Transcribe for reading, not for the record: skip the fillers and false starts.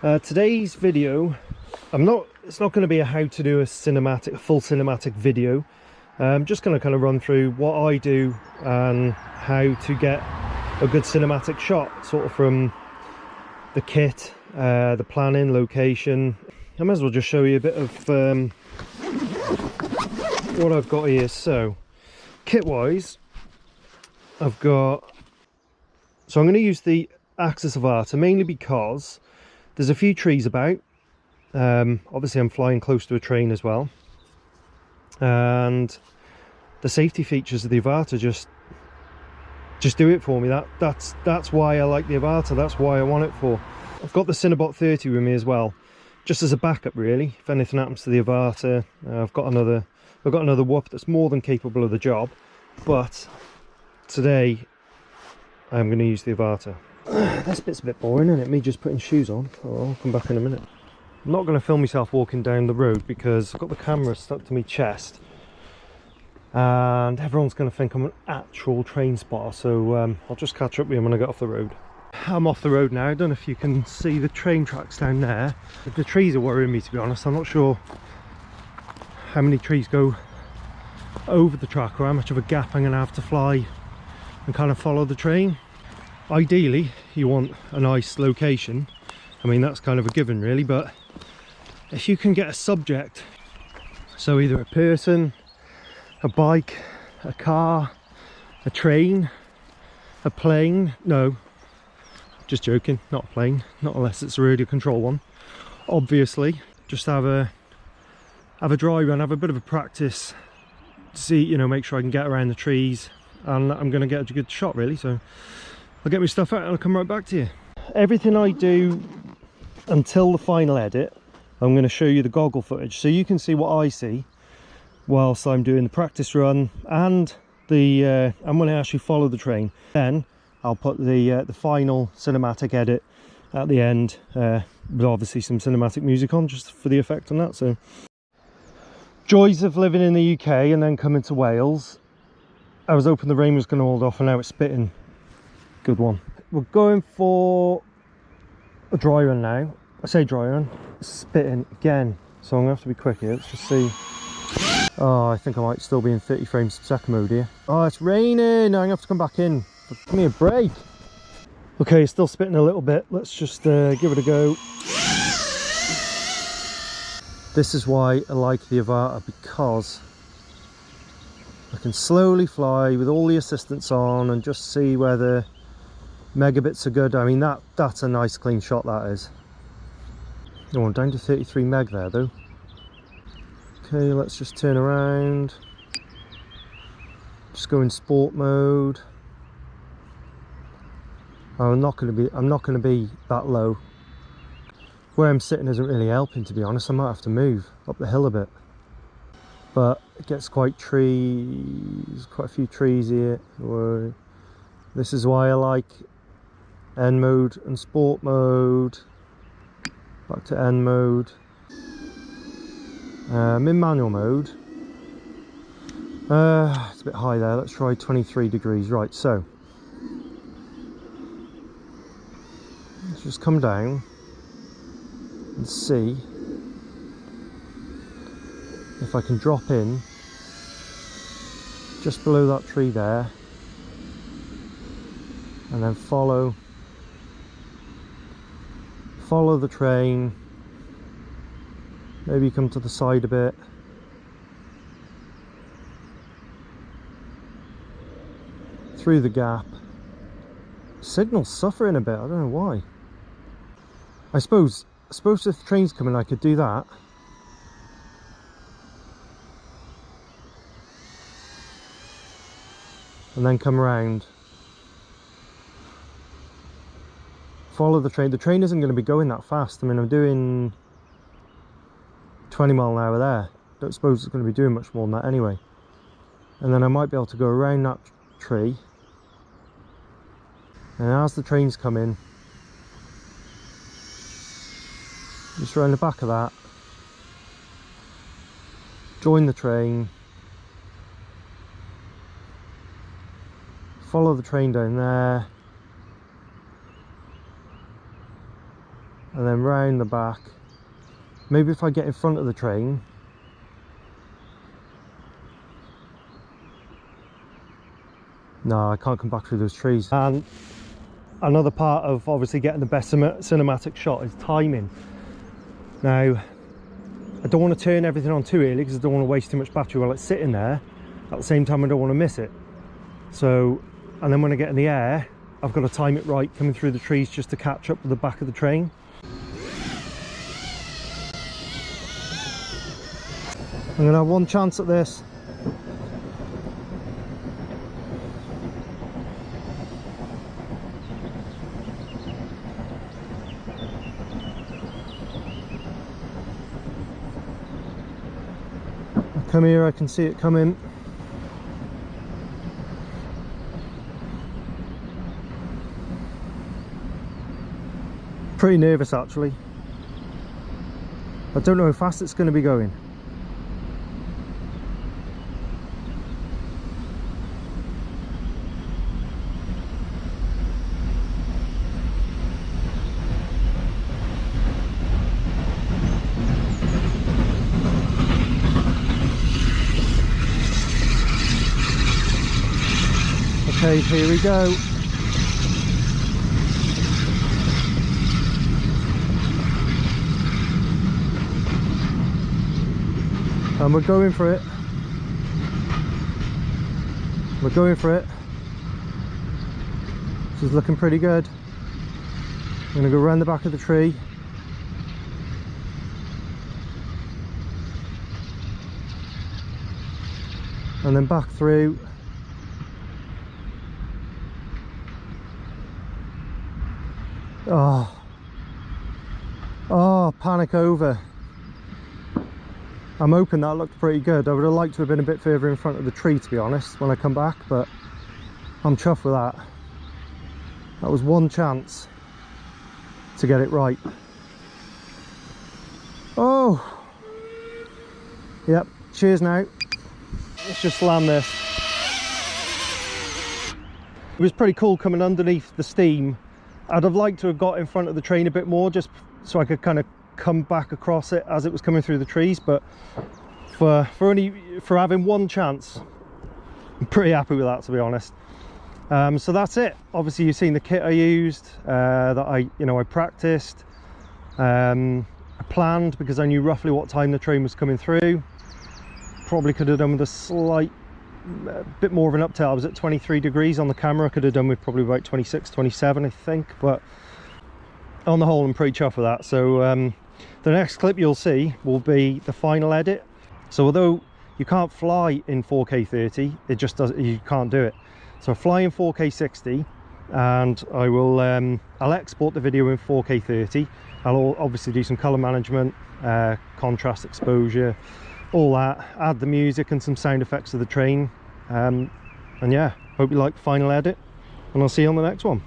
Today's video, it's not going to be a how to do a full cinematic video. I'm just going to kind of run through what I do and how to get a good cinematic shot, sort of from the kit, the planning, location. I might as well just show you a bit of what I've got here. So, kit-wise, I'm going to use the Axis Avata mainly because there's a few trees about. Obviously I'm flying close to a train as well, and the safety features of the Avata just do it for me. That's why I like the Avata. That's why I want it for. I've got the Cinebot 30 with me as well, just as a backup really. If anything happens to the Avata, I've got another whoop that's more than capable of the job. But today I'm going to use the Avata. This bit's a bit boring, isn't it? Me just putting shoes on. Oh, I'll come back in a minute. I'm not going to film myself walking down the road because I've got the camera stuck to my chest and everyone's going to think I'm an actual train spotter, so I'll just catch up with you when I get off the road. I'm off the road now. I don't know if you can see the train tracks down there. The trees are worrying me, to be honest. I'm not sure how many trees go over the track or how much of a gap I'm going to have to fly and kind of follow the train. Ideally you want a nice location. I mean, that's kind of a given really, but if you can get a subject, so either a person, a bike, a car, a train, a plane, no, just joking, not a plane, not unless it's a radio control one, obviously. Just have a dry run, have a bit of a practice to see, you know, make sure I can get around the trees, and I'm going to get a good shot really. So I'll get my stuff out and I'll come right back to you. Everything I do until the final edit, I'm going to show you the goggle footage so you can see what I see whilst I'm doing the practice run and I'm going to actually follow the train. Then I'll put the final cinematic edit at the end, with obviously some cinematic music on just for the effect on that. So, joys of living in the UK and then coming to Wales. I was hoping the rain was going to hold off and now it's spitting. Good one. We're going for a dry run now. I say dry run, it's spitting again, so I'm gonna have to be quick here. Let's just see. Oh, I think I might still be in 30 frames per second mode here. Oh, it's raining. I'm gonna have to come back in. Give me a break. Okay, it's still spitting a little bit. Let's just give it a go. This is why I like the Avata, because I can slowly fly with all the assistance on and just see where the megabits are good. I mean, that's a nice clean shot, that is. Oh, I'm down to 33 meg there though. Okay, let's just turn around. Just go in sport mode. Oh, I'm not going to be that low. Where I'm sitting isn't really helping, to be honest. I might have to move up the hill a bit. But it gets quite a few trees here. This is why I like N mode and sport mode. Back to N mode. I'm in manual mode. It's a bit high there. Let's try 23 degrees. Right, so let's just come down and see if I can drop in just below that tree there and then follow the train, maybe come to the side a bit, through the gap. Signal's suffering a bit, I don't know why. I suppose if the train's coming I could do that. And then come around. Follow the train. The train isn't going to be going that fast. I mean, I'm doing 20 mile an hour there. Don't suppose it's going to be doing much more than that anyway. And then I might be able to go around that tree. And as the train's coming, just around the back of that, join the train, follow the train down there, and then round the back. Maybe if I get in front of the train. No, I can't come back through those trees. And another part of obviously getting the best cinematic shot is timing. Now, I don't want to turn everything on too early because I don't want to waste too much battery while it's sitting there. At the same time, I don't want to miss it. So, and then when I get in the air, I've got to time it right coming through the trees just to catch up with the back of the train. I'm going to have one chance at this. I come here, I can see it coming. Pretty nervous actually. I don't know how fast it's going to be going. Okay, here we go. And we're going for it. We're going for it. This is looking pretty good. I'm going to go around the back of the tree. And then back through. Oh, panic over. I'm hoping that looked pretty good. I would have liked to have been a bit further in front of the tree, to be honest, when I come back, but I'm chuffed with that. That was one chance to get it right. Oh! Yep, cheers now. Let's just slam this. It was pretty cool coming underneath the steam. I'd have liked to have got in front of the train a bit more, just so I could kind of come back across it as it was coming through the trees, but for having one chance, I'm pretty happy with that, to be honest. So that's it. Obviously you've seen the kit I used, that I practiced, I planned because I knew roughly what time the train was coming through. Probably could have done with a slight bit more of an uptail. I was at 23 degrees on the camera. I could have done with probably about 26, 27 I think, but on the whole I'm pretty chuffed with that. So the next clip you'll see will be the final edit. So although you can't fly in 4K 30, it just does, you can't do it. So I fly in 4K 60 and I will I'll export the video in 4K 30. I'll obviously do some color management, contrast, exposure, all that, add the music and some sound effects of the train, and yeah, hope you like the final edit, and I'll see you on the next one.